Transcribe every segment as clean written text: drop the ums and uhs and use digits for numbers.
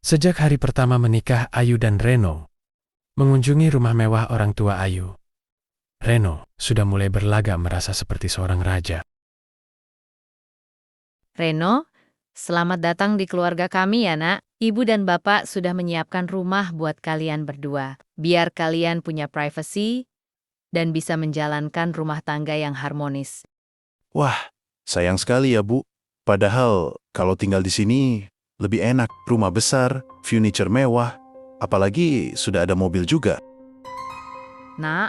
Sejak hari pertama menikah Ayu dan Reno mengunjungi rumah mewah orang tua Ayu, Reno sudah mulai berlagak merasa seperti seorang raja. Reno, selamat datang di keluarga kami ya nak. Ibu dan bapak sudah menyiapkan rumah buat kalian berdua. Biar kalian punya privacy dan bisa menjalankan rumah tangga yang harmonis. Wah, sayang sekali ya Bu. Padahal kalau tinggal di sini lebih enak. Rumah besar, furniture mewah, apalagi sudah ada mobil juga. Nak,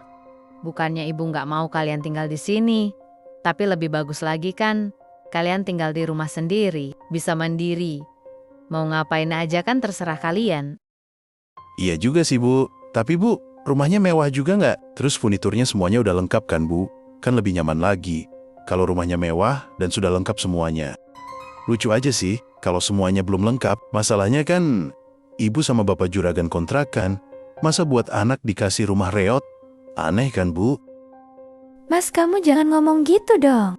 bukannya ibu nggak mau kalian tinggal di sini. Tapi lebih bagus lagi kan, kalian tinggal di rumah sendiri, bisa mandiri. Mau ngapain aja kan terserah kalian. Iya juga sih Bu. Tapi Bu, rumahnya mewah juga nggak? Terus furniturnya semuanya udah lengkap kan Bu? Kan lebih nyaman lagi kalau rumahnya mewah dan sudah lengkap semuanya. Lucu aja sih, kalau semuanya belum lengkap, masalahnya kan ibu sama bapak juragan kontrakan. Masa buat anak dikasih rumah reot? Aneh kan Bu? Mas, kamu jangan ngomong gitu dong.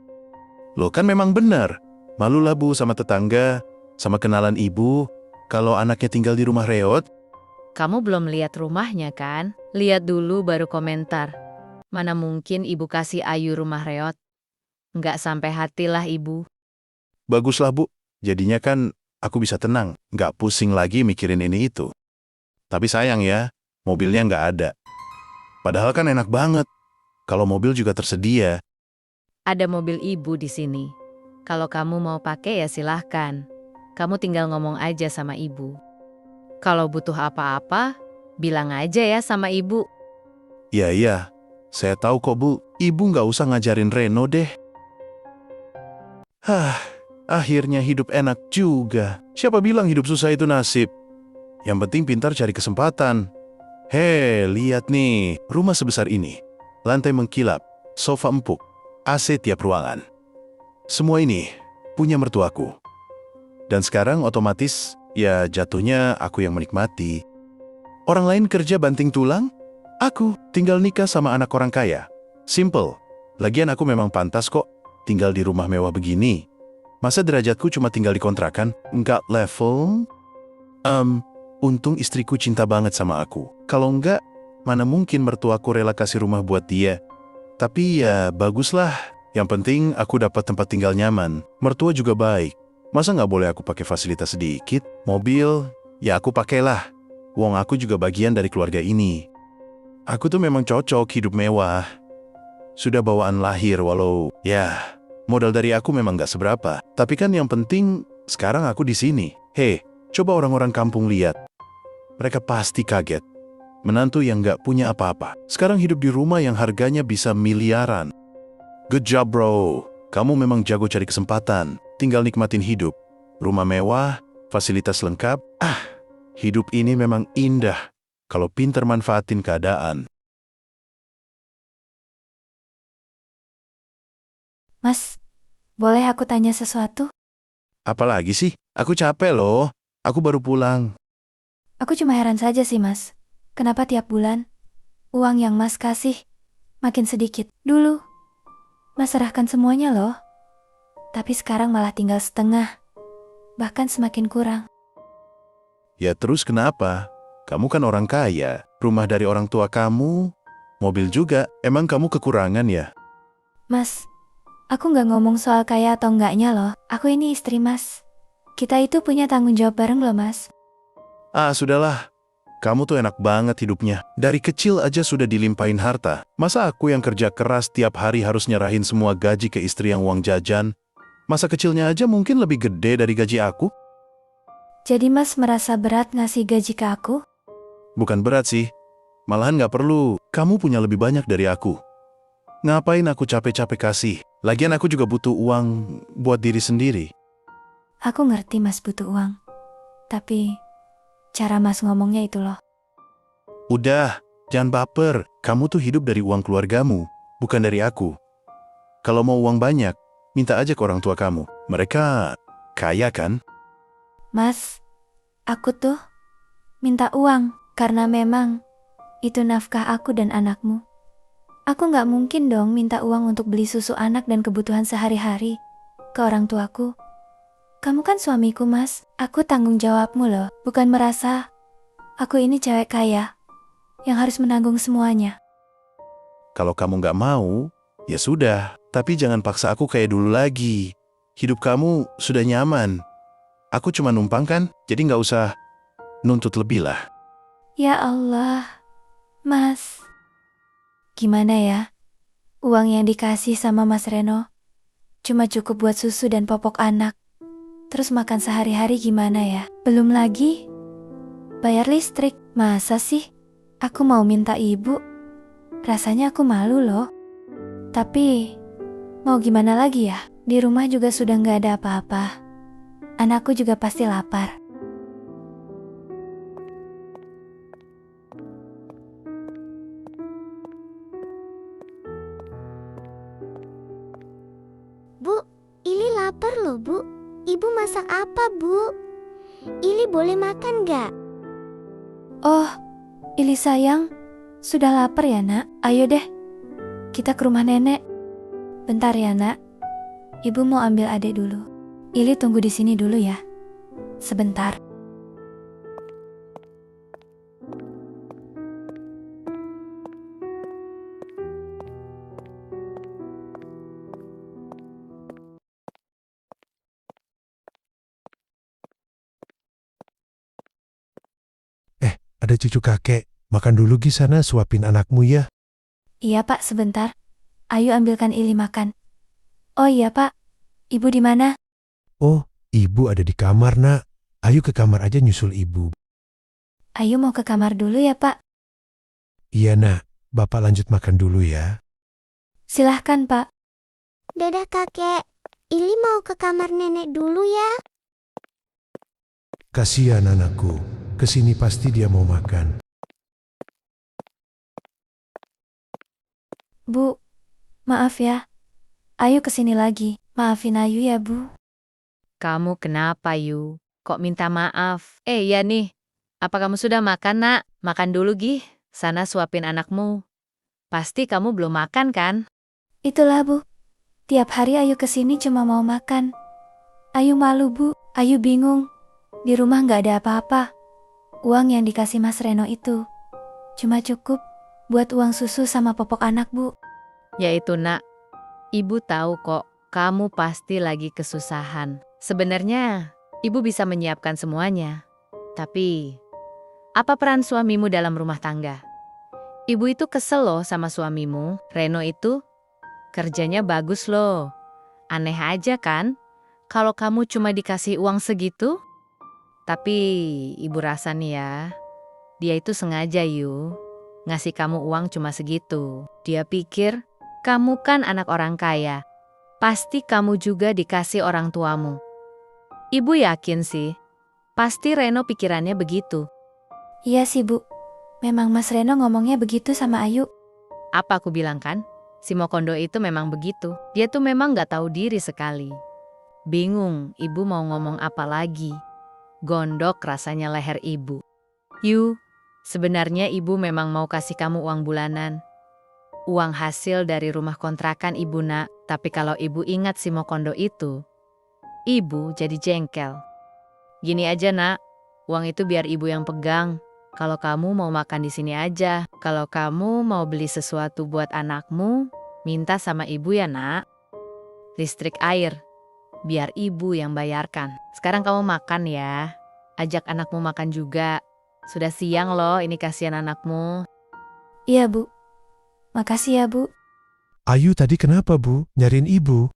Loh kan memang benar. Malulah Bu sama tetangga, sama kenalan ibu, kalau anaknya tinggal di rumah reot. Kamu belum lihat rumahnya kan? Lihat dulu baru komentar. Mana mungkin ibu kasih Ayu rumah reot? Nggak sampai hatilah ibu. Baguslah Bu, jadinya kan aku bisa tenang, nggak pusing lagi mikirin ini itu. Tapi sayang ya, mobilnya nggak ada. Padahal kan enak banget, kalau mobil juga tersedia. Ada mobil ibu di sini. Kalau kamu mau pakai ya silahkan. Kamu tinggal ngomong aja sama ibu. Kalau butuh apa-apa, bilang aja ya sama ibu. Iya, saya tahu kok Bu, ibu nggak usah ngajarin Reno deh. Akhirnya hidup enak juga. Siapa bilang hidup susah itu nasib? Yang penting pintar cari kesempatan. Hei, lihat nih, rumah sebesar ini. Lantai mengkilap, sofa empuk, AC tiap ruangan. Semua ini punya mertuaku. Dan sekarang otomatis, ya jatuhnya aku yang menikmati. Orang lain kerja banting tulang, aku tinggal nikah sama anak orang kaya. Simple. Lagian aku memang pantas kok tinggal di rumah mewah begini. Masa derajatku cuma tinggal di kontrakan, nggak level? Untung istriku cinta banget sama aku. Kalau enggak, mana mungkin mertuaku rela kasih rumah buat dia. Tapi ya baguslah. Yang penting aku dapat tempat tinggal nyaman. Mertua juga baik. Masa nggak boleh aku pakai fasilitas sedikit? Mobil, ya aku pakailah. Wong aku juga bagian dari keluarga ini. Aku tuh memang cocok hidup mewah. Sudah bawaan lahir walau, ya, modal dari aku memang nggak seberapa. Tapi kan yang penting, sekarang aku di sini. Hei, coba orang-orang kampung lihat. Mereka pasti kaget. Menantu yang nggak punya apa-apa. Sekarang hidup di rumah yang harganya bisa miliaran. Good job bro. Kamu memang jago cari kesempatan. Tinggal nikmatin hidup. Rumah mewah, fasilitas lengkap. Hidup ini memang indah kalau pintar manfaatin keadaan. Mas, boleh aku tanya sesuatu? Apalagi sih? Aku capek loh. Aku baru pulang. Aku cuma heran saja sih, Mas. Kenapa tiap bulan uang yang Mas kasih makin sedikit? Dulu Mas serahkan semuanya loh. Tapi sekarang malah tinggal setengah. Bahkan semakin kurang. Ya terus kenapa? Kamu kan orang kaya. Rumah dari orang tua kamu, mobil juga. Emang kamu kekurangan ya? Mas, aku nggak ngomong soal kaya atau enggaknya loh. Aku ini istri Mas. Kita itu punya tanggung jawab bareng loh, Mas. Sudahlah. Kamu tuh enak banget hidupnya. Dari kecil aja sudah dilimpahin harta. Masa aku yang kerja keras tiap hari harus nyerahin semua gaji ke istri yang uang jajan? Masa kecilnya aja mungkin lebih gede dari gaji aku? Jadi Mas merasa berat ngasih gaji ke aku? Bukan berat sih. Malahan nggak perlu. Kamu punya lebih banyak dari aku. Ngapain aku capek-capek kasih? Lagian aku juga butuh uang buat diri sendiri. Aku ngerti Mas butuh uang. Tapi cara Mas ngomongnya itu loh. Udah, jangan baper. Kamu tuh hidup dari uang keluargamu, bukan dari aku. Kalau mau uang banyak, minta aja ke orang tua kamu. Mereka kaya kan? Mas, aku tuh minta uang karena memang itu nafkah aku dan anakmu. Aku nggak mungkin dong minta uang untuk beli susu anak dan kebutuhan sehari-hari ke orang tuaku. Kamu kan suamiku, Mas. Aku tanggung jawabmu loh. Bukan merasa aku ini cewek kaya yang harus menanggung semuanya. Kalau kamu nggak mau, ya sudah. Tapi jangan paksa aku kayak dulu lagi. Hidup kamu sudah nyaman. Aku cuma numpang kan, jadi nggak usah nuntut lebih lah. Ya Allah, Mas. Gimana ya? Uang yang dikasih sama Mas Reno cuma cukup buat susu dan popok anak. Terus makan sehari-hari gimana ya? Belum lagi bayar listrik. Masa sih aku mau minta ibu? Rasanya aku malu loh. Tapi mau gimana lagi ya? Di rumah juga sudah nggak ada apa-apa. Anakku juga pasti lapar. Bu, Ili lapar loh, Bu. Ibu masak apa, Bu? Ili boleh makan gak? Oh, Ili sayang, sudah lapar ya nak? Ayo deh, kita ke rumah nenek. Bentar ya nak, ibu mau ambil adik dulu. Ili tunggu di sini dulu ya, sebentar. Ada cucu kakek, makan dulu Gisana, suapin anakmu ya. Iya pak, sebentar. Ayo ambilkan Ili makan. Oh iya pak, ibu di mana? Oh, ibu ada di kamar nak. Ayo ke kamar aja nyusul ibu. Ayo mau ke kamar dulu ya pak. Iya nak, bapak lanjut makan dulu ya. Silahkan pak. Dadah kakek, Ili mau ke kamar nenek dulu ya. Kasihan anakku, kesini pasti dia mau makan. Bu, maaf ya. Ayu kesini lagi. Maafin Ayu ya bu. Kamu kenapa, Yu? Kok minta maaf? Ya nih, apa kamu sudah makan, nak? Makan dulu, Gih. Sana suapin anakmu. Pasti kamu belum makan, kan? Itulah bu. Tiap hari Ayu kesini cuma mau makan. Ayu malu bu. Ayu bingung. Di rumah nggak ada apa-apa. Uang yang dikasih Mas Reno itu cuma cukup buat uang susu sama popok anak bu. Yaitu nak, ibu tahu kok kamu pasti lagi kesusahan. Sebenarnya ibu bisa menyiapkan semuanya. Tapi apa peran suamimu dalam rumah tangga? Ibu itu kesel loh sama suamimu. Reno itu kerjanya bagus loh. Aneh aja kan kalau kamu cuma dikasih uang segitu? Tapi ibu rasa nih ya, dia itu sengaja ngasih kamu uang cuma segitu. Dia pikir kamu kan anak orang kaya. Pasti kamu juga dikasih orang tuamu. Ibu yakin sih, pasti Reno pikirannya begitu. Iya sih bu. Memang Mas Reno ngomongnya begitu sama Ayu. Apa aku bilang kan? Si Mokondo itu memang begitu. Dia tuh memang gak tahu diri sekali. Bingung ibu mau ngomong apa lagi. Gondok rasanya leher ibu. Yu, sebenarnya ibu memang mau kasih kamu uang bulanan. Uang hasil dari rumah kontrakan ibu nak. Tapi kalau ibu ingat si Mokondo itu, ibu jadi jengkel. Gini aja nak, uang itu biar ibu yang pegang. Kalau kamu mau makan di sini aja. Kalau kamu mau beli sesuatu buat anakmu, minta sama ibu ya nak. Listrik air, biar ibu yang bayarkan. Sekarang kamu makan ya. Ajak anakmu makan juga. Sudah siang loh, ini kasihan anakmu. Iya bu. Makasih ya bu. Ayu tadi kenapa bu? Nyariin ibu?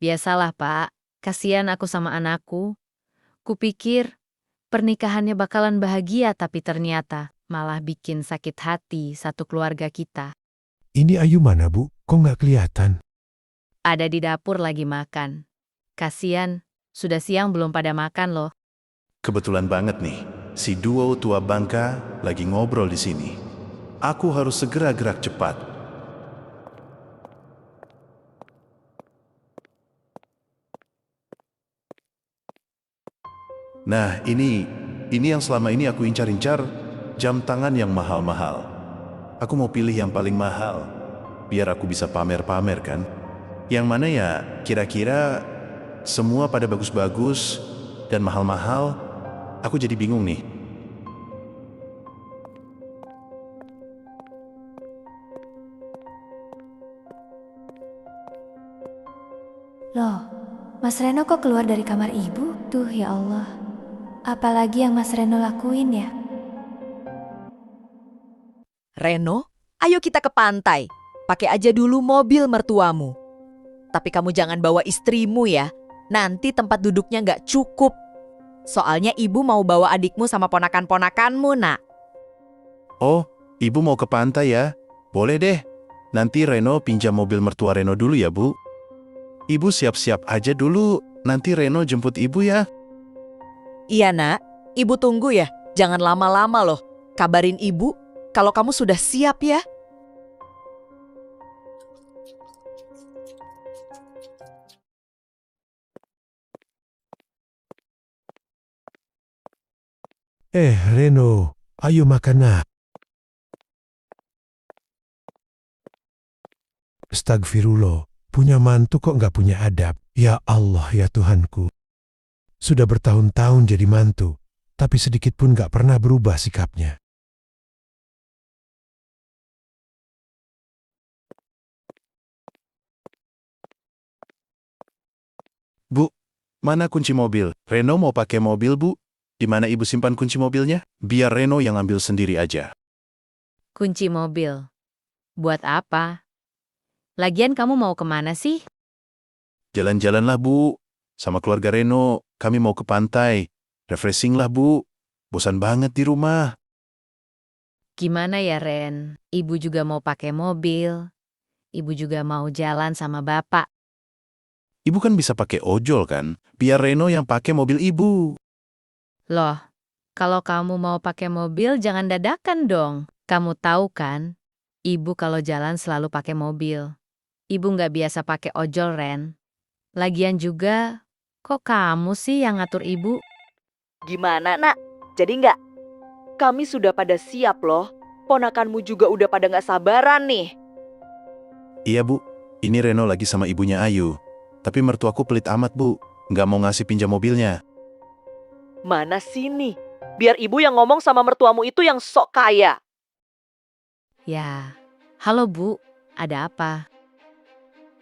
Biasalah pak, kasihan aku sama anakku. Kupikir pernikahannya bakalan bahagia tapi ternyata malah bikin sakit hati satu keluarga kita. Ini Ayu mana bu? Kok nggak kelihatan? Ada di dapur lagi makan. Kasihan, sudah siang belum pada makan loh. Kebetulan banget nih, si duo tua bangka lagi ngobrol di sini. Aku harus segera gerak cepat. Nah, ini yang selama ini aku incar-incar, jam tangan yang mahal-mahal. Aku mau pilih yang paling mahal, biar aku bisa pamer-pamer kan. Yang mana ya kira-kira semua pada bagus-bagus dan mahal-mahal. Aku jadi bingung nih. Loh, Mas Reno kok keluar dari kamar ibu? Duh ya Allah, apalagi yang Mas Reno lakuin ya? Reno, ayo kita ke pantai. Pakai aja dulu mobil mertuamu. Tapi kamu jangan bawa istrimu ya. Nanti tempat duduknya nggak cukup. Soalnya ibu mau bawa adikmu sama ponakan-ponakanmu, nak. Oh, ibu mau ke pantai ya? Boleh deh. Nanti Reno pinjam mobil mertua Reno dulu ya, Bu. Ibu siap-siap aja dulu. Nanti Reno jemput ibu ya. Iya, nak. Ibu tunggu ya. Jangan lama-lama loh. Kabarin ibu kalau kamu sudah siap ya. Reno, ayo makan nak. Astagfirullah, punya mantu kok nggak punya adab? Ya Allah ya Tuhanku. Sudah bertahun-tahun jadi mantu, tapi sedikit pun nggak pernah berubah sikapnya. Bu, mana kunci mobil? Reno mau pakai mobil, Bu. Di mana ibu simpan kunci mobilnya? Biar Reno yang ambil sendiri aja. Kunci mobil. Buat apa? Lagian kamu mau kemana sih? Jalan-jalanlah, Bu. Sama keluarga Reno, kami mau ke pantai. Refreshing lah, Bu. Bosan banget di rumah. Gimana ya, Ren? Ibu juga mau pakai mobil. Ibu juga mau jalan sama bapak. Ibu kan bisa pakai ojol kan? Biar Reno yang pakai mobil ibu. Loh, kalau kamu mau pakai mobil jangan dadakan dong. Kamu tahu kan, ibu kalau jalan selalu pakai mobil. Ibu nggak biasa pakai ojol, Ren. Lagian juga, kok kamu sih yang ngatur ibu? Gimana, nak? Jadi nggak? Kami sudah pada siap loh. Ponakanmu juga udah pada nggak sabaran nih. Iya, Bu. Ini Reno lagi sama ibunya Ayu. Tapi mertuaku pelit amat, Bu. Nggak mau ngasih pinjam mobilnya. Mana sini? Biar ibu yang ngomong sama mertuamu itu yang sok kaya. Ya, halo Bu, ada apa?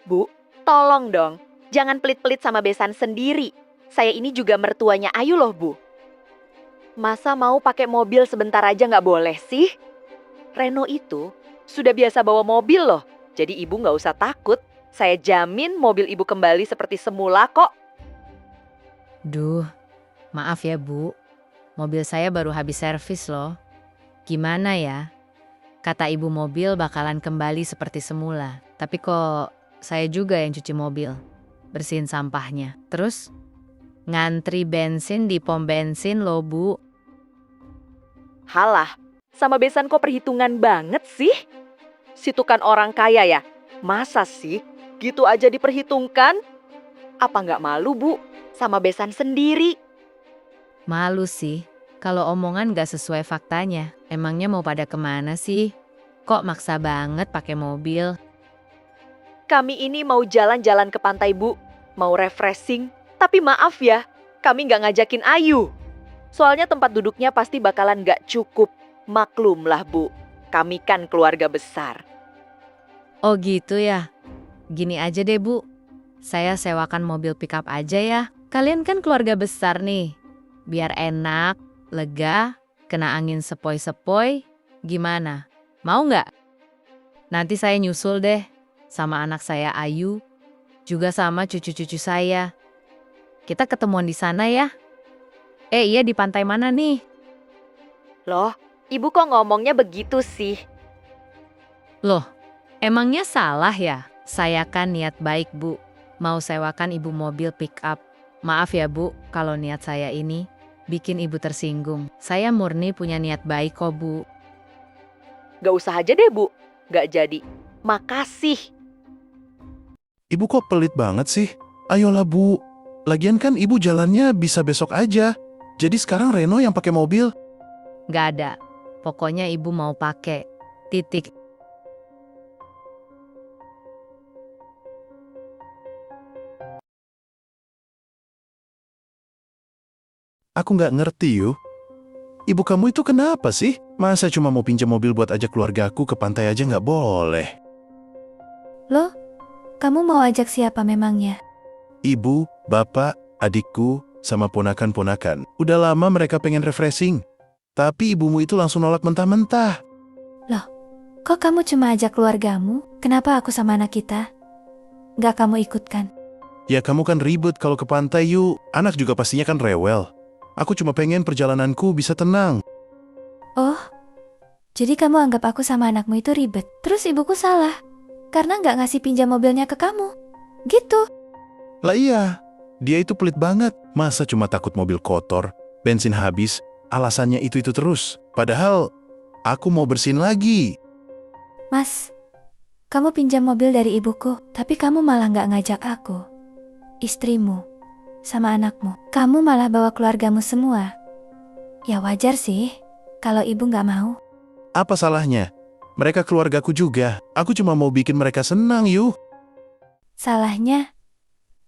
Bu, tolong dong. Jangan pelit-pelit sama besan sendiri. Saya ini juga mertuanya Ayu loh, Bu. Masa mau pakai mobil sebentar aja nggak boleh sih? Reno itu sudah biasa bawa mobil loh. Jadi ibu nggak usah takut. Saya jamin mobil ibu kembali seperti semula kok. Duh, maaf ya Bu, mobil saya baru habis servis loh. Gimana ya? Kata ibu mobil bakalan kembali seperti semula. Tapi kok saya juga yang cuci mobil, bersihin sampahnya. Terus ngantri bensin di pom bensin loh Bu. Halah, sama besan kok perhitungan banget sih? Situ kan orang kaya ya? Masa sih? Gitu aja diperhitungkan? Apa nggak malu, Bu? Sama besan sendiri. Malu sih, kalau omongan gak sesuai faktanya. Emangnya mau pada kemana sih? Kok maksa banget pakai mobil? Kami ini mau jalan-jalan ke pantai, Bu. Mau refreshing. Tapi maaf ya, kami nggak ngajakin Ayu. Soalnya tempat duduknya pasti bakalan nggak cukup. Maklumlah, Bu. Kami kan keluarga besar. Oh gitu ya? Gini aja deh Bu, saya sewakan mobil pickup aja ya. Kalian kan keluarga besar nih. Biar enak, lega, kena angin sepoi-sepoi. Gimana? Mau nggak? Nanti saya nyusul deh. Sama anak saya Ayu. Juga sama cucu-cucu saya. Kita ketemuan di sana ya. Iya di pantai mana nih? Loh, Ibu kok ngomongnya begitu sih? Loh, emangnya salah ya? Saya kan niat baik Bu. Mau sewakan ibu mobil pick up. Maaf ya Bu, kalau niat saya ini bikin ibu tersinggung. Saya murni punya niat baik kok Bu. Gak usah aja deh, Bu. Gak jadi. Makasih. Ibu kok pelit banget sih? Ayolah, Bu. Lagian kan ibu jalannya bisa besok aja. Jadi sekarang Reno yang pakai mobil. Gak ada. Pokoknya ibu mau pakai. Titik. Aku nggak ngerti yuk. Ibu kamu itu kenapa sih? Masa cuma mau pinjam mobil buat ajak keluargaku ke pantai aja nggak boleh? Loh, kamu mau ajak siapa memangnya? Ibu, bapak, adikku, sama ponakan-ponakan. Udah lama mereka pengen refreshing. Tapi ibumu itu langsung nolak mentah-mentah. Kok kamu cuma ajak keluargamu? Kenapa aku sama anak kita? Gak kamu ikutkan? Ya kamu kan ribet kalau ke pantai yuk. Anak juga pastinya kan rewel. Aku cuma pengen perjalananku bisa tenang. Oh, jadi kamu anggap aku sama anakmu itu ribet. Terus ibuku salah, karena gak ngasih pinjam mobilnya ke kamu. Gitu. Lah iya, dia itu pelit banget. Masa cuma takut mobil kotor, bensin habis, alasannya itu terus. Padahal aku mau bersihin lagi. Mas, kamu pinjam mobil dari ibuku, tapi kamu malah gak ngajak aku, istrimu, sama anakmu. Kamu malah bawa keluargamu semua. Ya wajar sih, kalau ibu gak mau. Apa salahnya? Mereka keluargaku juga. Aku cuma mau bikin mereka senang yuk. Salahnya,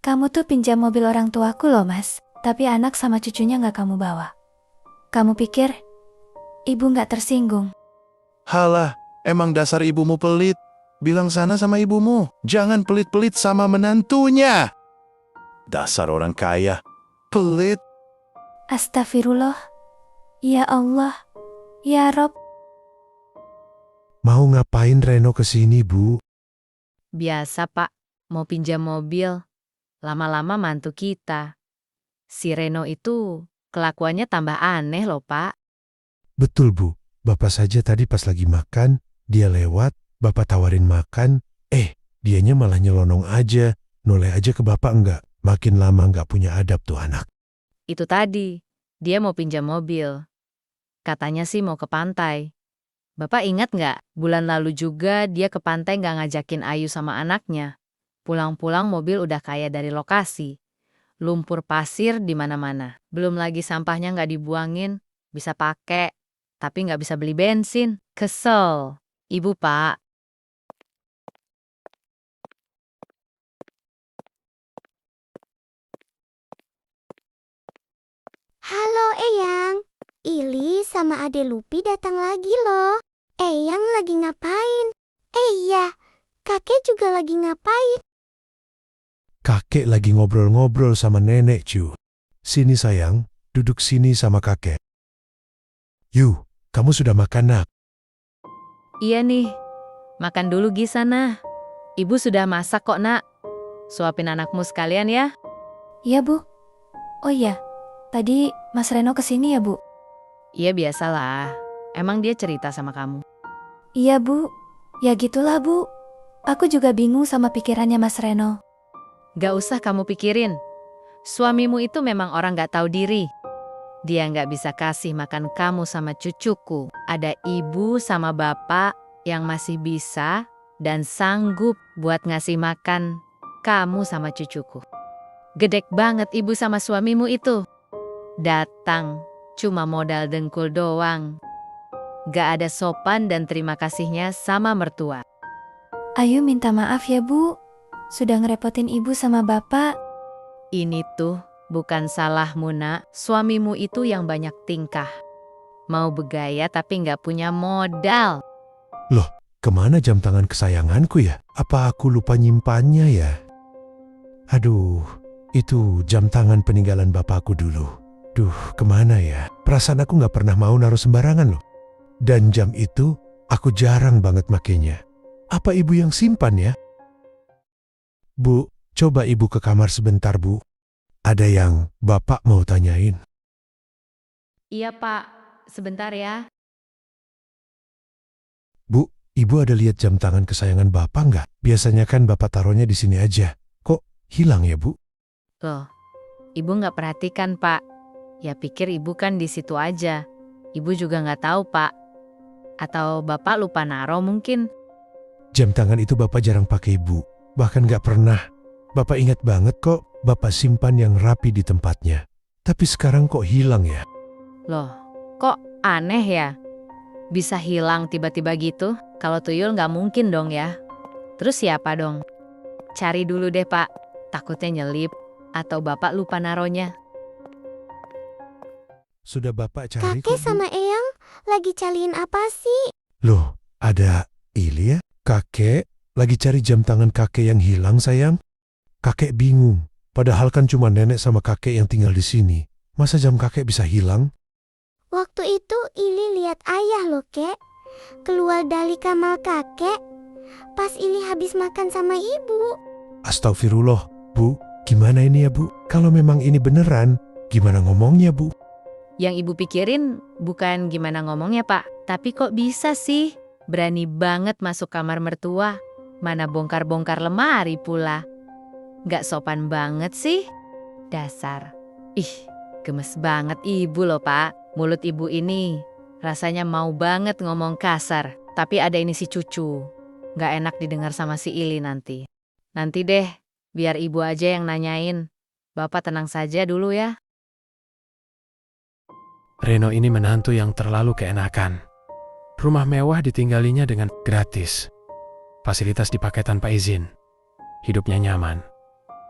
kamu tuh pinjam mobil orang tuaku loh mas, tapi anak sama cucunya gak kamu bawa. Kamu pikir, ibu gak tersinggung? Halah, emang dasar ibumu pelit. Bilang sana sama ibumu, jangan pelit-pelit sama menantunya. Dasar orang kaya, pelit. Astagfirullah. Ya Allah, ya Rob. Mau ngapain Reno kesini, Bu? Biasa, Pak. Mau pinjam mobil. Lama-lama mantu kita. Si Reno itu kelakuannya tambah aneh loh, Pak. Betul, Bu. Bapak saja tadi pas lagi makan, dia lewat, Bapak tawarin makan, dianya malah nyelonong aja, noleh aja ke Bapak enggak. Makin lama enggak punya adab tuh anak. Itu tadi, dia mau pinjam mobil. Katanya sih mau ke pantai. Bapak ingat nggak, bulan lalu juga dia ke pantai nggak ngajakin Ayu sama anaknya. Pulang-pulang mobil udah kayak dari lokasi. Lumpur pasir di mana-mana. Belum lagi sampahnya nggak dibuangin, bisa pakai, tapi nggak bisa beli bensin. Kesel. Ibu, Pak. Halo Eyang, Ili sama Ade Lupi datang lagi loh. Eyang lagi ngapain? Iya, kakek juga lagi ngapain? Kakek lagi ngobrol-ngobrol sama nenek, cu. Sini sayang, duduk sini sama kakek. Yu, kamu sudah makan, nak? Iya nih, makan dulu Gi sana. Ibu sudah masak kok, nak. Suapin anakmu sekalian ya. Iya Bu. Oh iya, tadi Mas Reno kesini ya Bu? Iya biasalah, emang dia cerita sama kamu. Iya Bu, ya gitulah Bu. Aku juga bingung sama pikirannya Mas Reno. Gak usah kamu pikirin. Suamimu itu memang orang gak tahu diri. Dia gak bisa kasih makan kamu sama cucuku. Ada ibu sama bapak yang masih bisa dan sanggup buat ngasih makan kamu sama cucuku. Gedek banget ibu sama suamimu itu. Datang, cuma modal dengkul doang. Gak ada sopan dan terima kasihnya sama mertua. Ayu minta maaf ya Bu, sudah ngerepotin ibu sama bapak. Ini tuh bukan salahmu, nak. Suamimu itu yang banyak tingkah. Mau bergaya tapi nggak punya modal. Loh, kemana jam tangan kesayanganku ya? Apa aku lupa nyimpannya ya? Aduh, itu jam tangan peninggalan bapakku dulu. Duh, kemana ya? Perasaan aku nggak pernah mau naruh sembarangan loh. Dan jam itu aku jarang banget makainya. Apa ibu yang simpan ya? Bu, coba ibu ke kamar sebentar, Bu. Ada yang bapak mau tanyain. Iya, Pak. Sebentar ya. Bu, ibu ada lihat jam tangan kesayangan bapak nggak? Biasanya kan bapak taruhnya di sini aja. Kok hilang ya, Bu? Loh, ibu nggak perhatikan, Pak. Ya pikir ibu kan di situ aja. Ibu juga nggak tahu, Pak. Atau bapak lupa naro mungkin. Jam tangan itu bapak jarang pakai, Bu. Bahkan nggak pernah. Bapak ingat banget kok, bapak simpan yang rapi di tempatnya. Tapi sekarang kok hilang ya? Loh, kok aneh ya? Bisa hilang tiba-tiba gitu? Kalau tuyul nggak mungkin dong ya. Terus siapa dong? Cari dulu deh, Pak. Takutnya nyelip atau bapak lupa naronya. Sudah Bapak cari Kakek kok, Bu. sama Eyang lagi cariin apa sih? Loh, ada Ili ya? Kakek lagi cari jam tangan kakek yang hilang, sayang. Kakek bingung. Padahal kan cuma nenek sama kakek yang tinggal di sini. Masa jam kakek bisa hilang? Waktu itu Ili lihat ayah loh, Kek. Keluar dari kamar kakek pas Ili habis makan sama ibu. Astagfirullah, Bu. Gimana ini ya, Bu? Kalau memang ini beneran, gimana ngomongnya, Bu? Yang ibu pikirin bukan gimana ngomongnya, Pak. Tapi kok bisa sih? Berani banget masuk kamar mertua. Mana bongkar-bongkar lemari pula. Nggak sopan banget sih. Dasar. Ih, gemes banget ibu loh, Pak. Mulut ibu ini rasanya mau banget ngomong kasar. Tapi ada ini si cucu. Nggak enak didengar sama si Ili nanti. Nanti deh, biar ibu aja yang nanyain. Bapak tenang saja dulu ya. Reno ini menantu yang terlalu keenakan. Rumah mewah ditinggalinya dengan gratis. Fasilitas dipakai tanpa izin. Hidupnya nyaman.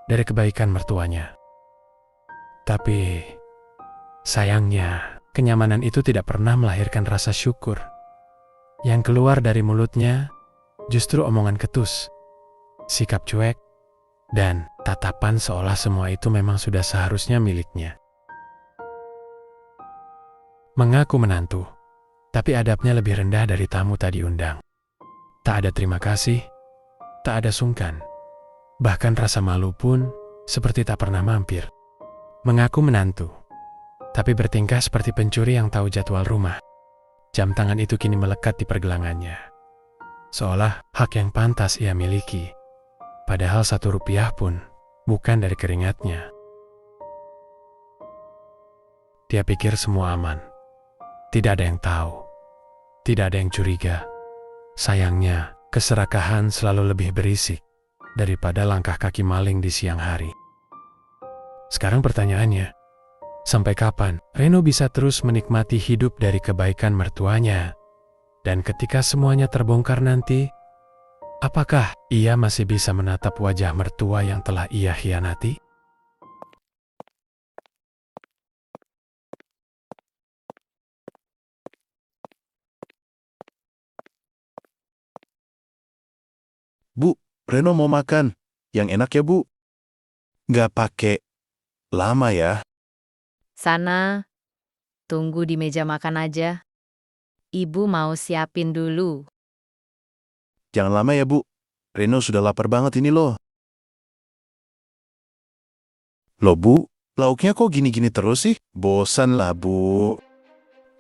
Dari kebaikan mertuanya. Tapi, sayangnya, kenyamanan itu tidak pernah melahirkan rasa syukur. Yang keluar dari mulutnya justru omongan ketus, sikap cuek, dan tatapan seolah semua itu memang sudah seharusnya miliknya. Mengaku menantu, tapi adabnya lebih rendah dari tamu tak diundang. Tak ada terima kasih, tak ada sungkan. Bahkan rasa malu pun seperti tak pernah mampir. Mengaku menantu, tapi bertingkah seperti pencuri yang tahu jadwal rumah. Jam tangan itu kini melekat di pergelangannya. Seolah hak yang pantas ia miliki. Padahal 1 rupiah pun bukan dari keringatnya. Dia pikir semua aman. Tidak ada yang tahu. Tidak ada yang curiga. Sayangnya, keserakahan selalu lebih berisik daripada langkah kaki maling di siang hari. Sekarang pertanyaannya, sampai kapan Reno bisa terus menikmati hidup dari kebaikan mertuanya? Dan ketika semuanya terbongkar nanti, apakah ia masih bisa menatap wajah mertua yang telah ia hianati? Bu, Reno mau makan. Yang enak ya, Bu? Nggak pakai lama ya. Sana, tunggu di meja makan aja. Ibu mau siapin dulu. Jangan lama ya, Bu. Reno sudah lapar banget ini loh. Loh, Bu, lauknya kok gini-gini terus sih? Bosan lah, Bu.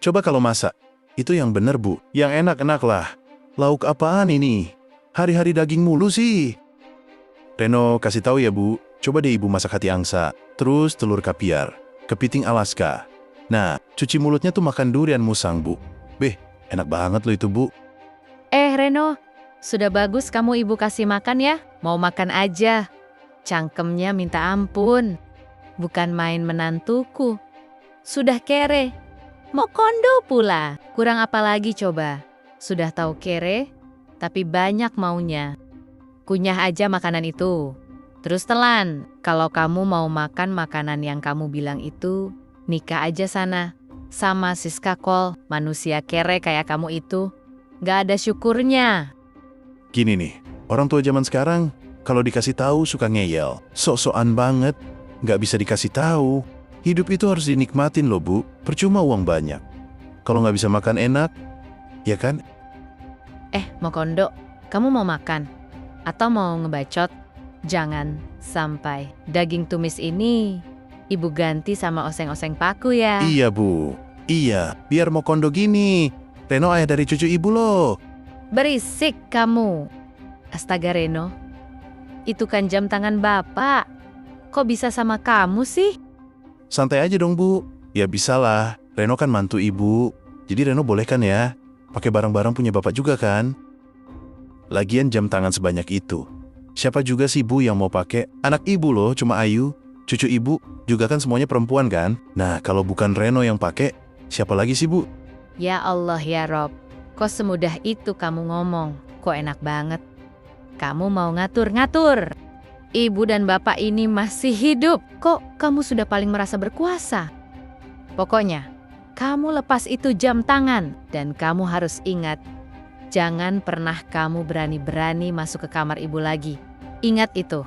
Coba kalau masak, itu yang bener, Bu. Yang enak-enak lah. Lauk apaan ini? Hari-hari daging mulu sih. Reno kasih tahu ya, Bu. Coba deh Ibu masak hati angsa, terus telur kapiar, kepiting Alaska. Nah, cuci mulutnya tuh makan durian musang, Bu. Beh, enak banget loh itu, Bu. Reno, sudah bagus kamu ibu kasih makan ya. Mau makan aja. Cangkemnya minta ampun. Bukan main menantuku. Sudah kere. Mau kondo pula. Kurang apa lagi coba. Sudah tahu kere, tapi banyak maunya. Kunyah aja makanan itu. Terus telan. Kalau kamu mau makan makanan yang kamu bilang itu, nikah aja sana. Sama Siska Kol, manusia kere kayak kamu itu. Gak ada syukurnya. Gini nih, orang tua zaman sekarang, kalau dikasih tahu suka ngeyel. Sok-sokan banget, nggak bisa dikasih tahu. Hidup itu harus dinikmatin loh, Bu. Percuma uang banyak. Kalau nggak bisa makan enak, ya kan? Mau kondo, kamu mau makan? Atau mau ngebacot? Jangan sampai daging tumis ini ibu ganti sama oseng-oseng paku ya. Iya, Bu. Iya, biar mau kondo gini. Reno ayah dari cucu Ibu loh. Berisik kamu. Astaga Reno, itu kan jam tangan Bapak. Kok bisa sama kamu sih? Santai aja dong, Bu. Ya bisalah, Reno kan mantu Ibu. Jadi Reno boleh kan ya? Pakai barang-barang punya Bapak juga kan? Lagian jam tangan sebanyak itu. Siapa juga sih, Bu, yang mau pakai? Anak Ibu loh, cuma Ayu. Cucu Ibu juga kan semuanya perempuan kan? Nah, kalau bukan Reno yang pakai, siapa lagi sih, Bu? Ya Allah ya Rob, kok semudah itu kamu ngomong? Kok enak banget? Kamu mau ngatur-ngatur. Ibu dan bapak ini masih hidup. Kok kamu sudah paling merasa berkuasa? Pokoknya, Kamu lepas itu jam tangan dan kamu harus ingat, jangan pernah kamu berani-berani masuk ke kamar ibu lagi. Ingat itu.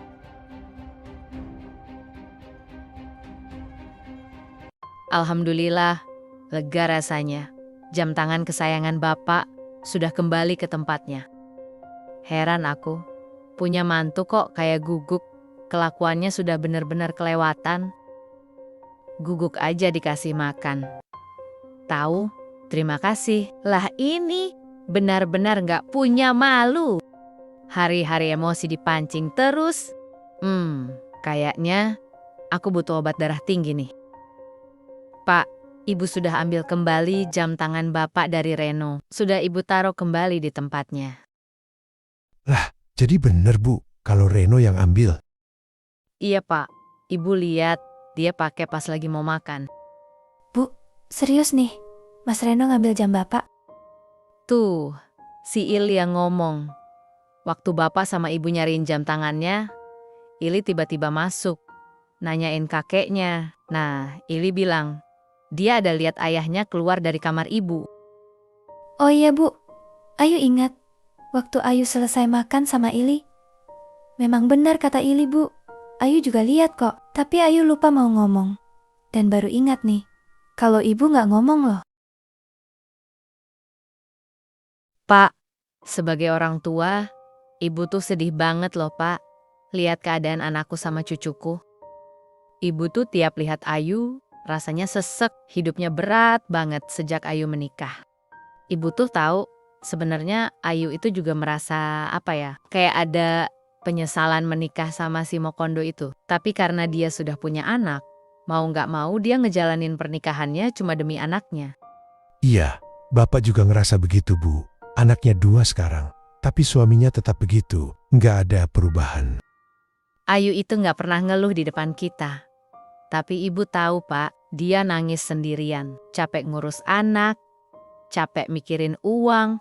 Alhamdulillah, lega rasanya. Jam tangan kesayangan Bapak sudah kembali ke tempatnya. Heran aku, punya mantu kok kayak Guguk. Kelakuannya sudah benar-benar kelewatan. Guguk aja dikasih makan. Tahu, terima kasih. Lah ini benar-benar nggak punya malu. Hari-hari emosi dipancing terus. Kayaknya aku butuh obat darah tinggi nih. Pak, Ibu sudah ambil kembali jam tangan Bapak dari Reno. Sudah Ibu taruh kembali di tempatnya. Lah, jadi bener Bu, kalau Reno yang ambil. Iya Pak, Ibu lihat dia pakai pas lagi mau makan. Bu, serius nih, Mas Reno ngambil jam Bapak? Tuh, si Ili yang ngomong. Waktu Bapak sama Ibu nyariin jam tangannya, Ili tiba-tiba masuk, nanyain kakeknya. Nah, Ili bilang, dia ada lihat ayahnya keluar dari kamar Ibu. Oh iya Bu, Ayu ingat, waktu Ayu selesai makan sama Ili. Memang benar kata Ili Bu, Ayu juga lihat kok, tapi Ayu lupa mau ngomong. Dan baru ingat nih, kalau Ibu nggak ngomong loh. Pak, sebagai orang tua, Ibu tuh sedih banget loh Pak, lihat keadaan anakku sama cucuku. Ibu tuh tiap lihat Ayu, rasanya sesek, hidupnya berat banget sejak Ayu menikah. Ibu tuh tahu, sebenarnya Ayu itu juga merasa kayak ada penyesalan menikah sama si Mokondo itu. Tapi karena dia sudah punya anak, mau nggak mau dia ngejalanin pernikahannya cuma demi anaknya. Iya, Bapak juga ngerasa begitu Bu. Anaknya 2 sekarang, tapi suaminya tetap begitu, nggak ada perubahan. Ayu itu nggak pernah ngeluh di depan kita. Tapi Ibu tahu Pak, dia nangis sendirian, capek ngurus anak, capek mikirin uang.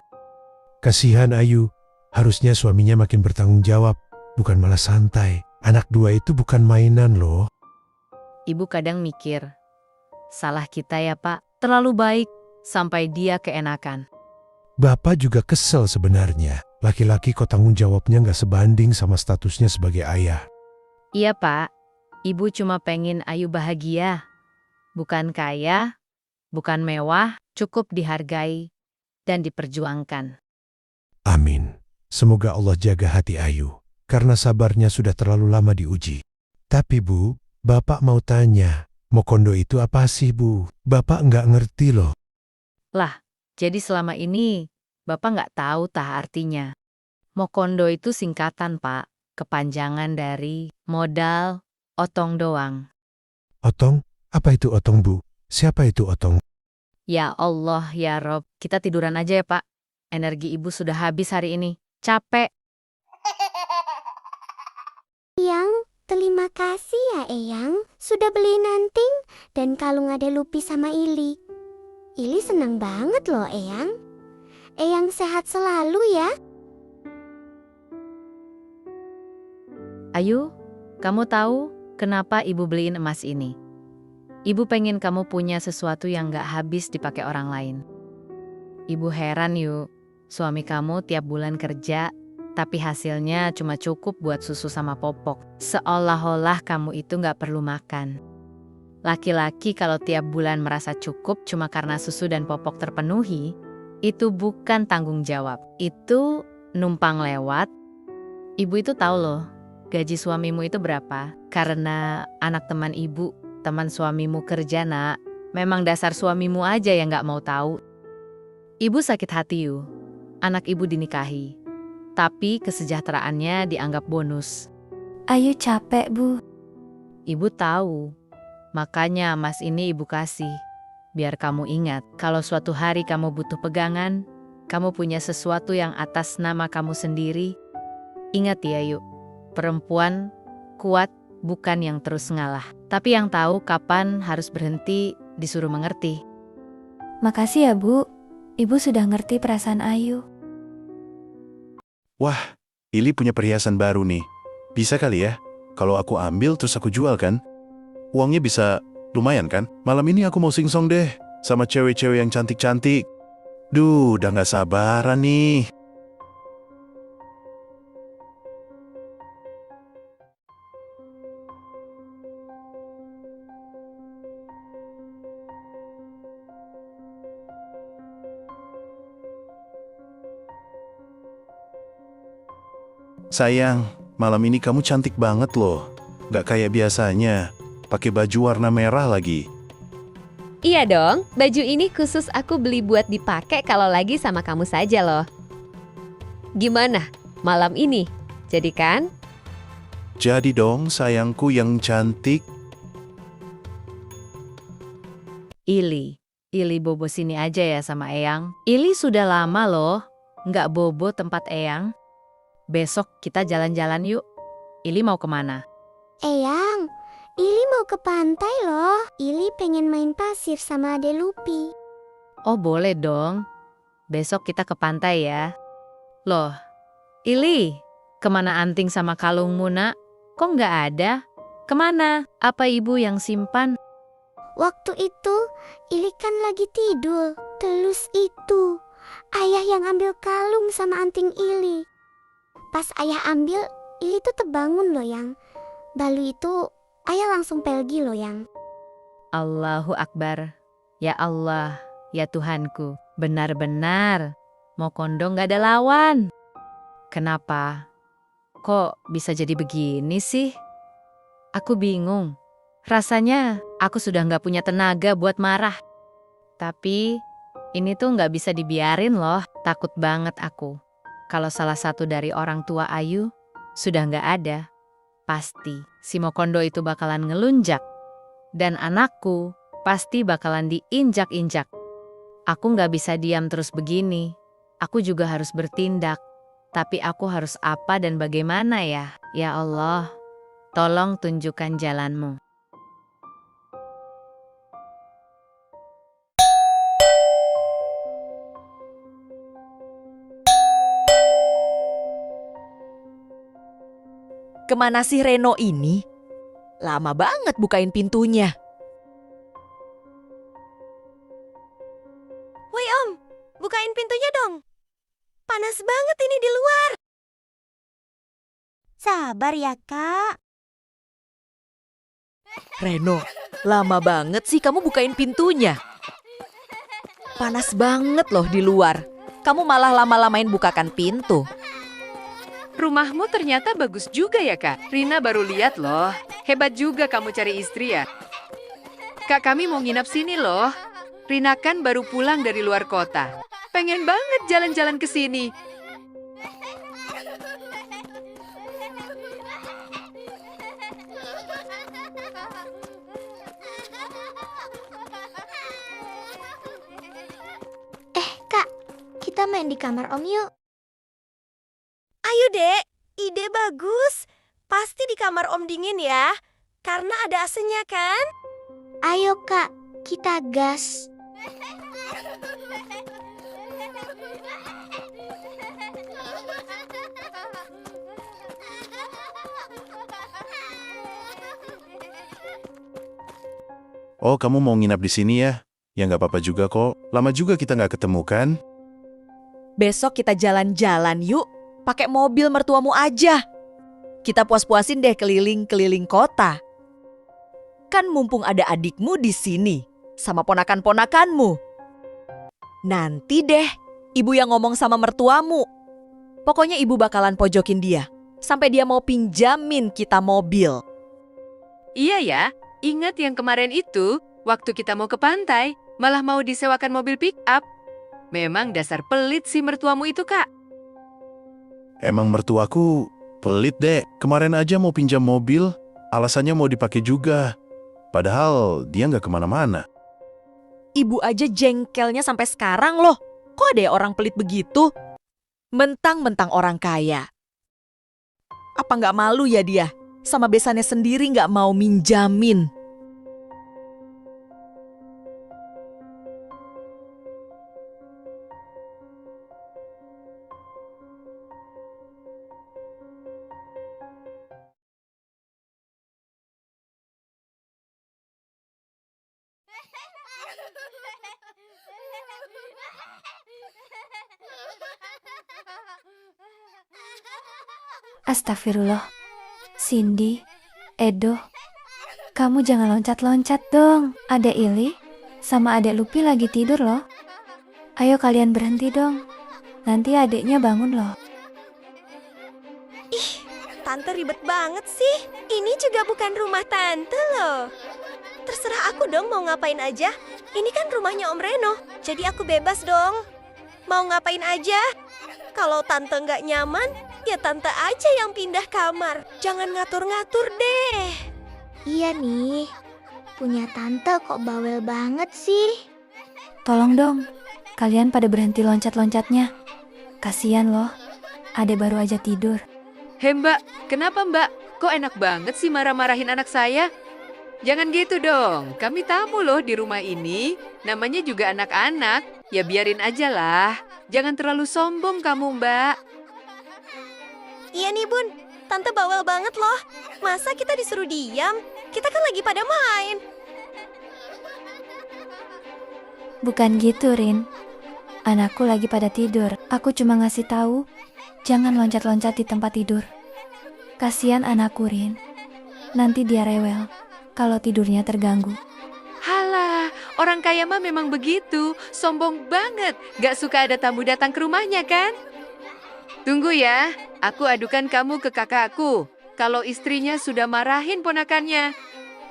Kasihan Ayu, harusnya suaminya makin bertanggung jawab, bukan malah santai. Anak 2 itu bukan mainan loh. Ibu kadang mikir, salah kita ya Pak, terlalu baik sampai dia keenakan. Bapak juga kesel sebenarnya. Laki-laki kok tanggung jawabnya nggak sebanding sama statusnya sebagai ayah. Iya Pak, Ibu cuma pengen Ayu bahagia. Bukan kaya, bukan mewah, cukup dihargai dan diperjuangkan. Amin. Semoga Allah jaga hati Ayu, karena sabarnya sudah terlalu lama diuji. Tapi Bu, Bapak mau tanya, Mokondo itu apa sih Bu? Bapak nggak ngerti loh. Lah, jadi selama ini Bapak nggak tahu tah artinya. Mokondo itu singkatan Pak, kepanjangan dari modal otong doang. Otong? Apa itu otong Bu? Siapa itu otong? Ya Allah, ya Rob, kita tiduran aja ya Pak. Energi Ibu sudah habis hari ini. Capek. Eyang, terima kasih ya Eyang, sudah beliin anting dan kalung Ade Lupi sama Ili. Ili senang banget loh Eyang. Eyang sehat selalu ya. Ayu, kamu tahu kenapa Ibu beliin emas ini? Ibu pengen kamu punya sesuatu yang gak habis dipakai orang lain. Ibu heran yuk, suami kamu tiap bulan kerja, tapi hasilnya cuma cukup buat susu sama popok. Seolah-olah kamu itu gak perlu makan. Laki-laki kalau tiap bulan merasa cukup cuma karena susu dan popok terpenuhi, itu bukan tanggung jawab, itu numpang lewat. Ibu itu tahu loh, gaji suamimu itu berapa? Karena anak teman ibu, teman suamimu kerja nak, memang dasar suamimu aja yang gak mau tahu. Ibu sakit hati yuk, anak ibu dinikahi, tapi kesejahteraannya dianggap bonus. Ayu capek Bu. Ibu tahu, makanya emas ini ibu kasih. Biar kamu ingat, kalau suatu hari kamu butuh pegangan, kamu punya sesuatu yang atas nama kamu sendiri. Ingat ya yuk, perempuan kuat bukan yang terus ngalah, tapi yang tahu kapan harus berhenti, disuruh mengerti. Makasih ya Bu, Ibu sudah ngerti perasaan Ayu. Wah, Ili punya perhiasan baru nih. Bisa kali ya, kalau aku ambil terus aku jual kan? Uangnya bisa lumayan kan? Malam ini aku mau singsong deh. sama cewek-cewek yang cantik-cantik. Duh, udah gak sabaran nih. Sayang, malam ini kamu cantik banget loh. Gak kayak biasanya, pakai baju warna merah lagi. Iya dong, baju ini khusus aku beli buat dipakai kalau lagi sama kamu saja loh. Gimana malam ini? Jadi kan? Jadi dong, sayangku yang cantik. Ili bobo sini aja ya sama Eyang. Ili sudah lama loh, nggak bobo tempat Eyang. Besok kita jalan-jalan yuk. Ili mau kemana? Eyang, Ili mau ke pantai loh. Ili pengen main pasir sama Ade Lupi. Oh boleh dong. Besok kita ke pantai ya. Loh, Ili, kemana anting sama kalungmu nak? Kok nggak ada? Kemana? Apa ibu yang simpan? Waktu itu, Ili kan lagi tidur. Terus itu, ayah yang ambil kalung sama anting Ili. Pas ayah ambil, Ili tuh terbangun loh yang. Lalu itu, ayah langsung pergi loh yang. Allahu Akbar. Ya Allah, ya Tuhanku. Benar-benar, Mokondo nggak ada lawan. Kenapa? Kok bisa jadi begini sih? Aku bingung. Rasanya aku sudah nggak punya tenaga buat marah. Tapi ini tuh nggak bisa dibiarin loh. Takut banget aku. Kalau salah satu dari orang tua Ayu sudah nggak ada, pasti si Mokondo itu bakalan ngelunjak. Dan anakku pasti bakalan diinjak-injak. Aku nggak bisa diam terus begini. Aku juga harus bertindak. Tapi aku harus apa dan bagaimana ya? Ya Allah, tolong tunjukkan jalanmu. Kemana sih Reno ini? Lama banget bukain pintunya. Woi Om, bukain pintunya dong. Panas banget ini di luar. Sabar ya Kak. Reno, lama banget sih kamu bukain pintunya. Panas banget loh di luar. Kamu malah lama-lamain bukakan pintu. Rumahmu ternyata bagus juga ya, Kak. Rina baru lihat loh. Hebat juga kamu cari istri ya. Kak, kami mau nginap sini loh. Rina kan baru pulang dari luar kota. Pengen banget jalan-jalan ke sini. Kak, kita main di kamar Om yuk. Ayo Dek, ide bagus. Pasti di kamar Om dingin ya. Karena ada AC-nya kan? Ayo Kak, kita gas. Oh, kamu mau nginap di sini ya? Ya nggak apa-apa juga kok. Lama juga kita nggak ketemu kan? Besok kita jalan-jalan yuk. Pakai mobil mertuamu aja. Kita puas-puasin deh keliling-keliling kota. Kan mumpung ada adikmu di sini. Sama ponakan-ponakanmu. Nanti deh, ibu yang ngomong sama mertuamu. Pokoknya ibu bakalan pojokin dia. Sampai dia mau pinjamin kita mobil. Iya ya, ingat yang kemarin itu, waktu kita mau ke pantai, malah mau disewakan mobil pick up. Memang dasar pelit si mertuamu itu, Kak. Emang mertuaku pelit deh. Kemarin aja mau pinjam mobil, alasannya mau dipakai juga. Padahal dia nggak kemana-mana. Ibu aja jengkelnya sampai sekarang loh. Kok ada ya orang pelit begitu? Mentang-mentang orang kaya. Apa nggak malu ya dia? Sama besannya sendiri nggak mau minjamin. Astagfirullah. Cindy, Edo, kamu jangan loncat-loncat dong. Adek Ili sama adek Lupi lagi tidur loh. Ayo kalian berhenti dong. Nanti adeknya bangun loh. Tante ribet banget sih. Ini juga bukan rumah tante loh. Terserah aku dong mau ngapain aja. Ini kan rumahnya Om Reno, jadi aku bebas dong. Mau ngapain aja. Kalau tante nggak nyaman, ya tante aja yang pindah kamar. Jangan ngatur-ngatur deh. Iya nih, punya tante kok bawel banget sih. Tolong dong, kalian pada berhenti loncat-loncatnya. Kasian loh, adek baru aja tidur. Hei Mbak, kenapa Mbak? Kok enak banget sih marah-marahin anak saya? Jangan gitu dong, kami tamu loh di rumah ini. Namanya juga anak-anak, ya biarin aja lah. Jangan terlalu sombong kamu Mbak. Iya nih Bun, tante bawel banget loh. Masa kita disuruh diam? Kita kan lagi pada main. Bukan gitu, Rin. Anakku lagi pada tidur. Aku cuma ngasih tahu, jangan loncat-loncat di tempat tidur. Kasian anakku, Rin. Nanti dia rewel kalau tidurnya terganggu. Halah, orang kaya mah memang begitu. Sombong banget, gak suka ada tamu datang ke rumahnya kan? Tunggu ya, aku adukan kamu ke kakakku. Kalau istrinya sudah marahin ponakannya.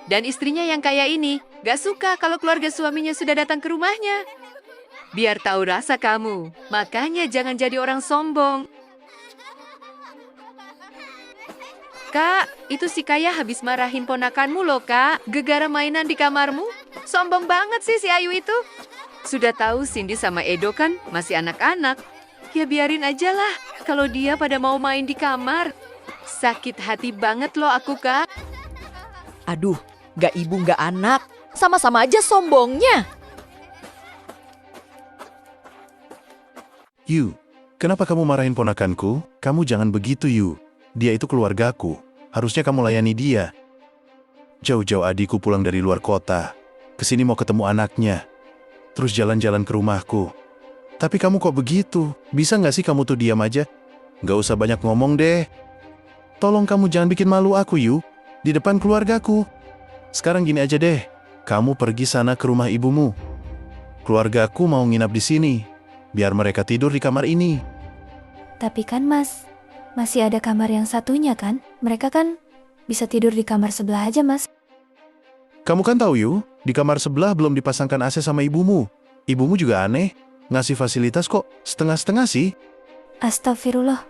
Dan istrinya yang kaya ini gak suka kalau keluarga suaminya sudah datang ke rumahnya. Biar tahu rasa kamu, makanya jangan jadi orang sombong. Kak, itu si Kaya habis marahin ponakanmu loh Kak. Gegara mainan di kamarmu. Sombong banget sih si Ayu itu. Sudah tahu Cindy sama Edo kan masih anak-anak. Ya biarin aja lah kalau dia pada mau main di kamar. Sakit hati banget loh aku Kak. Aduh, gak ibu gak anak. Sama-sama aja sombongnya. Yu, kenapa kamu marahin ponakanku? Kamu jangan begitu, Yu. Dia itu keluargaku. Harusnya kamu layani dia. Jauh-jauh adikku pulang dari luar kota. Kesini mau ketemu anaknya. Terus jalan-jalan ke rumahku. Tapi kamu kok begitu? Bisa nggak sih kamu tuh diam aja? Nggak usah banyak ngomong deh. Tolong kamu jangan bikin malu aku, Yu. Di depan keluargaku. Sekarang gini aja deh. Kamu pergi sana ke rumah ibumu. Keluargaku mau nginap di sini. Biar mereka tidur di kamar ini. Tapi kan Mas, masih ada kamar yang satunya kan? Mereka kan bisa tidur di kamar sebelah aja, Mas. Kamu kan tahu, Yu, di kamar sebelah belum dipasangkan AC sama ibumu. Ibumu juga aneh, ngasih fasilitas kok setengah-setengah sih. Astagfirullah.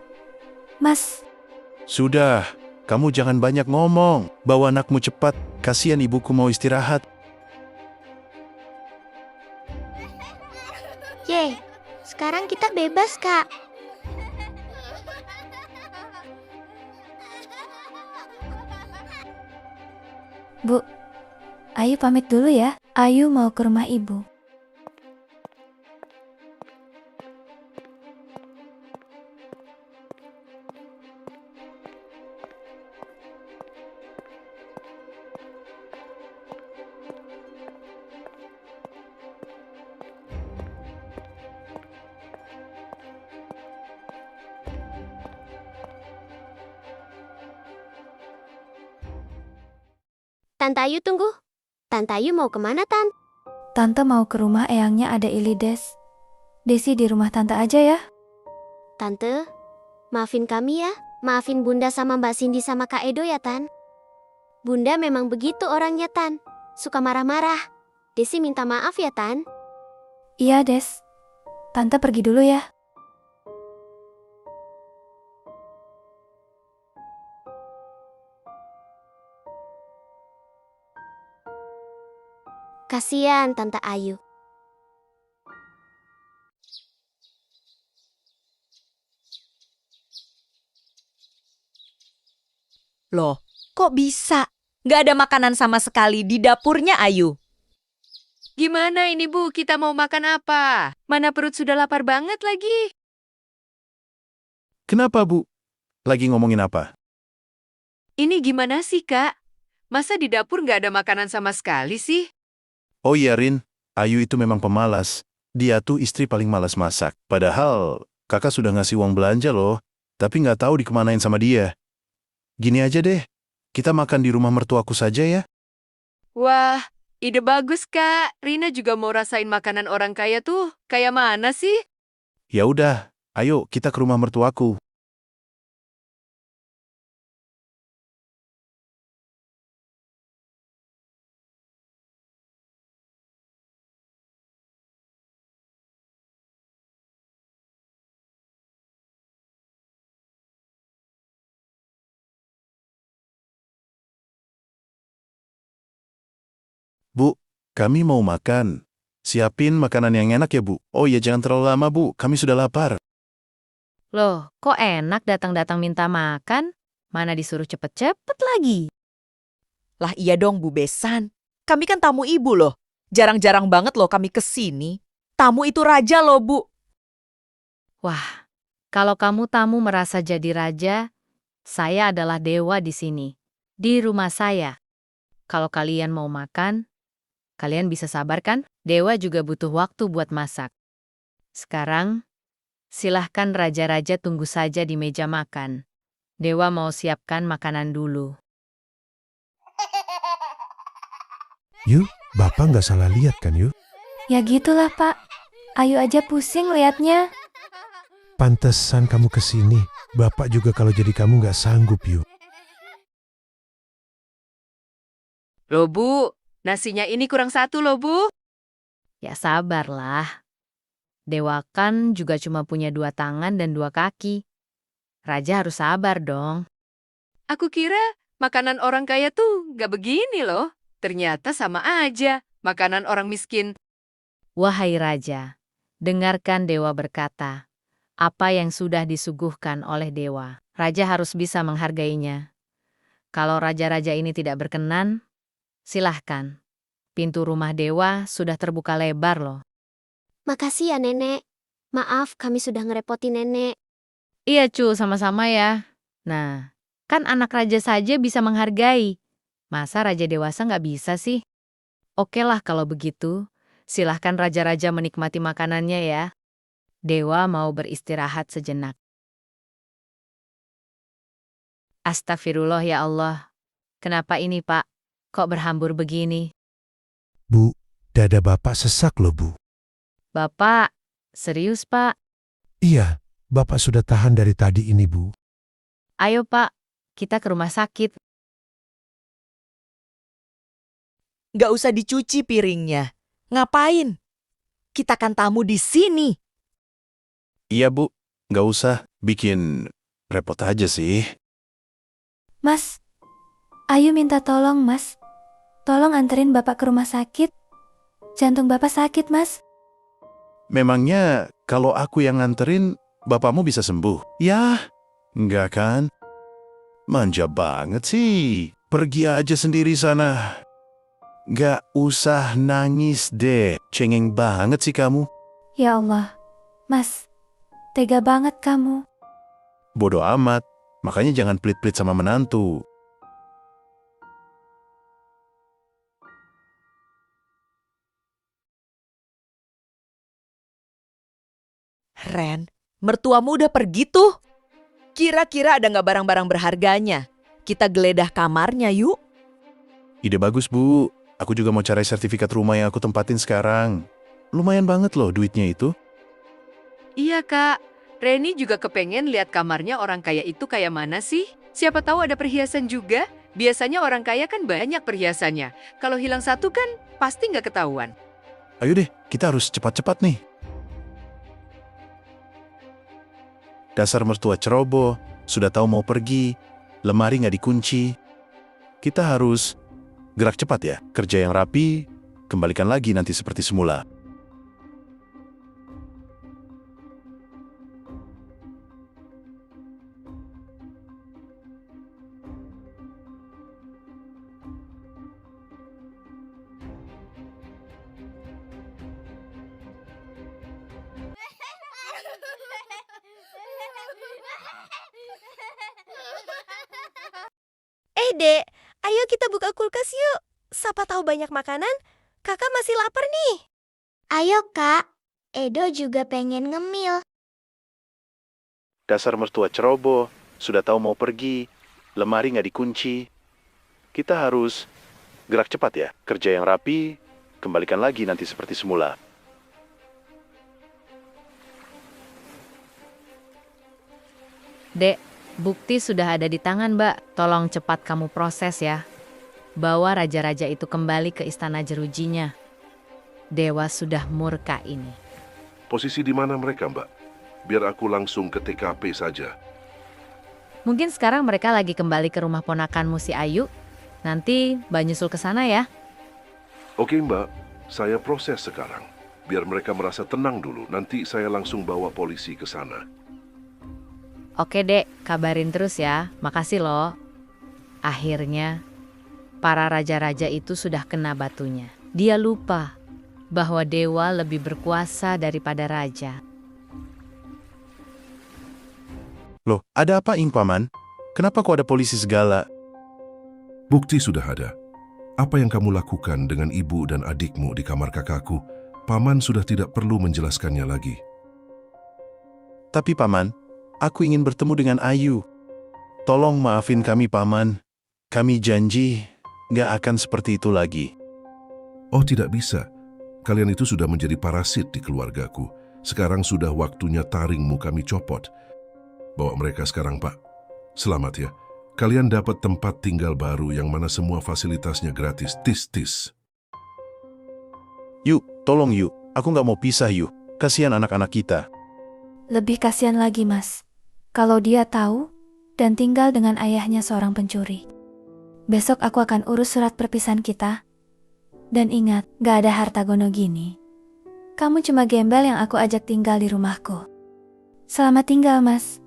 Mas, Sudah, kamu jangan banyak ngomong. Bawa anakmu cepat, kasihan ibuku mau istirahat. Ye, sekarang kita bebas, Kak. Bu, Ayu pamit dulu ya. Ayu mau ke rumah ibu. Tante Ayu tunggu. Tante Ayu mau kemana, Tan? Tante mau ke rumah eyangnya ada Ilides. Desi di rumah tante aja ya. Tante, maafin kami ya. Maafin Bunda sama Mbak Cindy sama Kak Edo ya, Tan. Bunda memang begitu orangnya, Tan. Suka marah-marah. Desi minta maaf ya, Tan. Iya, Des. Tante pergi dulu ya. Kasian Tante Ayu. Loh, kok bisa? Gak ada makanan sama sekali di dapurnya Ayu. Gimana ini Bu, kita mau makan apa? Mana perut sudah lapar banget lagi. Kenapa, Bu? Lagi ngomongin apa? Ini gimana sih Kak? Masa di dapur nggak ada makanan sama sekali sih? Oh iya, Rin. Ayu itu memang pemalas. Dia tuh istri paling malas masak. Padahal kakak sudah ngasih uang belanja loh, tapi nggak tahu dikemanain sama dia. Gini aja deh, kita makan di rumah mertuaku saja ya. Wah, ide bagus, Kak. Rina juga mau rasain makanan orang kaya tuh. Kayak mana sih? Ya udah, ayo kita ke rumah mertuaku. Bu, kami mau makan. Siapin makanan yang enak ya, Bu. Oh ya, jangan terlalu lama, Bu. Kami sudah lapar. Loh, kok enak datang-datang minta makan? Mana disuruh cepet-cepet lagi? Lah iya dong Bu Besan. Kami kan tamu ibu loh. Jarang-jarang banget loh kami kesini. Tamu itu raja loh Bu. Wah, kalau kamu tamu merasa jadi raja, saya adalah dewa di sini, di rumah saya. Kalau kalian mau makan, kalian bisa sabar kan? Dewa juga butuh waktu buat masak. Sekarang, silahkan raja-raja tunggu saja di meja makan. Dewa mau siapkan makanan dulu. Yuk, Bapak nggak salah lihat kan, Yuk? Ya gitulah, Pak. Ayu aja pusing liatnya. Pantesan kamu kesini. Bapak juga kalau jadi kamu nggak sanggup, Yuk. Loh, Bu. Nasinya ini kurang satu loh, Bu. Ya sabarlah. Dewa kan juga cuma punya 2 tangan dan 2 kaki. Raja harus sabar dong. Aku kira makanan orang kaya tuh nggak begini loh. Ternyata sama aja. Makanan orang miskin. Wahai Raja, dengarkan Dewa berkata, apa yang sudah disuguhkan oleh Dewa, Raja harus bisa menghargainya. Kalau raja-raja ini tidak berkenan, silahkan. Pintu rumah Dewa sudah terbuka lebar loh. Makasih ya, Nenek. Maaf, kami sudah ngerepotin Nenek. Iya cu, sama-sama ya. Nah, kan anak raja saja bisa menghargai. Masa raja dewasa nggak bisa sih? Oke lah kalau begitu, silahkan raja-raja menikmati makanannya ya. Dewa mau beristirahat sejenak. Astagfirullah ya Allah. Kenapa ini Pak? Kok berhambur begini? Bu, dada Bapak sesak loh, Bu. Bapak, serius Pak? Iya, Bapak sudah tahan dari tadi ini, Bu. Ayo Pak, kita ke rumah sakit. Nggak usah dicuci piringnya. Ngapain? Kita kan tamu di sini. Iya, Bu. Nggak usah bikin repot aja sih. Mas, Ayu minta tolong, Mas. Tolong anterin Bapak ke rumah sakit. Jantung Bapak sakit, Mas. Memangnya kalau aku yang nganterin, bapakmu bisa sembuh? Yah, enggak kan? Manja banget sih. Pergi aja sendiri sana. Nggak usah nangis deh. Cengeng banget sih kamu. Ya Allah, Mas. Tega banget kamu. Bodoh amat. Makanya jangan pelit-pelit sama menantu. Ren, mertuamu udah pergi tuh. Kira-kira ada nggak barang-barang berharganya? Kita geledah kamarnya yuk. Ide bagus, Bu. Aku juga mau cari sertifikat rumah yang aku tempatin sekarang. Lumayan banget loh duitnya itu. Iya, Kak. Reni juga kepengen lihat kamarnya orang kaya itu kayak mana sih? Siapa tahu ada perhiasan juga. Biasanya orang kaya kan banyak perhiasannya. Kalau hilang satu kan pasti nggak ketahuan. Ayo deh, kita harus cepat-cepat nih. Dasar mertua ceroboh, sudah tahu mau pergi, lemari nggak dikunci. Kita harus gerak cepat ya, kerja yang rapi, kembalikan lagi nanti seperti semula. Dek, ayo kita buka kulkas yuk. Siapa tahu banyak makanan. Kakak masih lapar nih. Ayo, Kak. Edo juga pengen ngemil. Dasar mertua ceroboh, sudah tahu mau pergi, lemari nggak dikunci. Kita harus gerak cepat ya, kerja yang rapi, kembalikan lagi nanti seperti semula. Dek, bukti sudah ada di tangan, Mbak. Tolong cepat kamu proses ya. Bawa raja-raja itu kembali ke istana jerujinya. Dewa sudah murka ini. Posisi di mana mereka, Mbak? Biar aku langsung ke TKP saja. Mungkin sekarang mereka lagi kembali ke rumah ponakanmu si Ayu. Nanti Mbak nyusul ke sana ya. Oke, Mbak. Saya proses sekarang. Biar mereka merasa tenang dulu. Nanti saya langsung bawa polisi ke sana. Oke, Dek. Kabarin terus ya. Makasih loh. Akhirnya, para raja-raja itu sudah kena batunya. Dia lupa bahwa dewa lebih berkuasa daripada raja. Loh, ada apa Ing Paman? Kenapa kok ada polisi segala? Bukti sudah ada. Apa yang kamu lakukan dengan ibu dan adikmu di kamar kakakku, Paman sudah tidak perlu menjelaskannya lagi. Tapi Paman, aku ingin bertemu dengan Ayu. Tolong maafin kami Paman. Kami janji nggak akan seperti itu lagi. Oh, tidak bisa. Kalian itu sudah menjadi parasit di keluargaku. Sekarang sudah waktunya taringmu kami copot. Bawa mereka sekarang, Pak. Selamat ya. Kalian dapat tempat tinggal baru yang mana semua fasilitasnya gratis. Tis. Yuk, tolong yuk. Aku nggak mau pisah yuk. Kasihan anak-anak kita. Lebih kasihan lagi, Mas. Kalau dia tahu dan tinggal dengan ayahnya seorang pencuri. Besok aku akan urus surat perpisahan kita. Dan ingat, gak ada harta gono gini. Kamu cuma gembel yang aku ajak tinggal di rumahku. Selamat tinggal, Mas.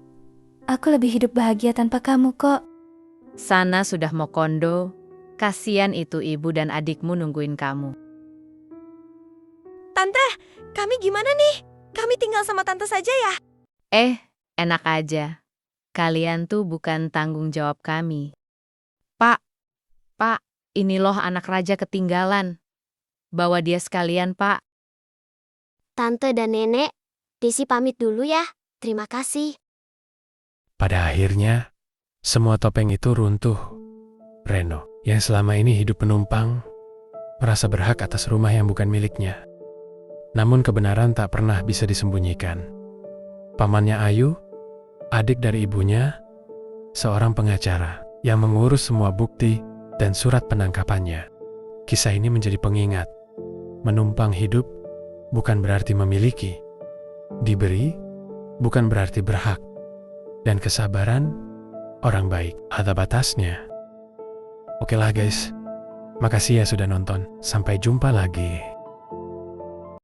Aku lebih hidup bahagia tanpa kamu kok. Sana sudah mau kondo. Kasian itu ibu dan adikmu nungguin kamu. Tante, kami gimana nih? Kami tinggal sama tante saja ya? Enak aja. Kalian tuh bukan tanggung jawab kami. Pak, ini loh anak raja ketinggalan. Bawa dia sekalian, Pak. Tante dan nenek, Desi pamit dulu ya. Terima kasih. Pada akhirnya, semua topeng itu runtuh. Reno, yang selama ini hidup penumpang, merasa berhak atas rumah yang bukan miliknya. Namun kebenaran tak pernah bisa disembunyikan. Pamannya Ayu, adik dari ibunya, seorang pengacara yang mengurus semua bukti dan surat penangkapannya. Kisah ini menjadi pengingat. Menumpang hidup bukan berarti memiliki. Diberi bukan berarti berhak. Dan kesabaran orang baik ada batasnya. Oke lah guys, makasih ya sudah nonton. Sampai jumpa lagi.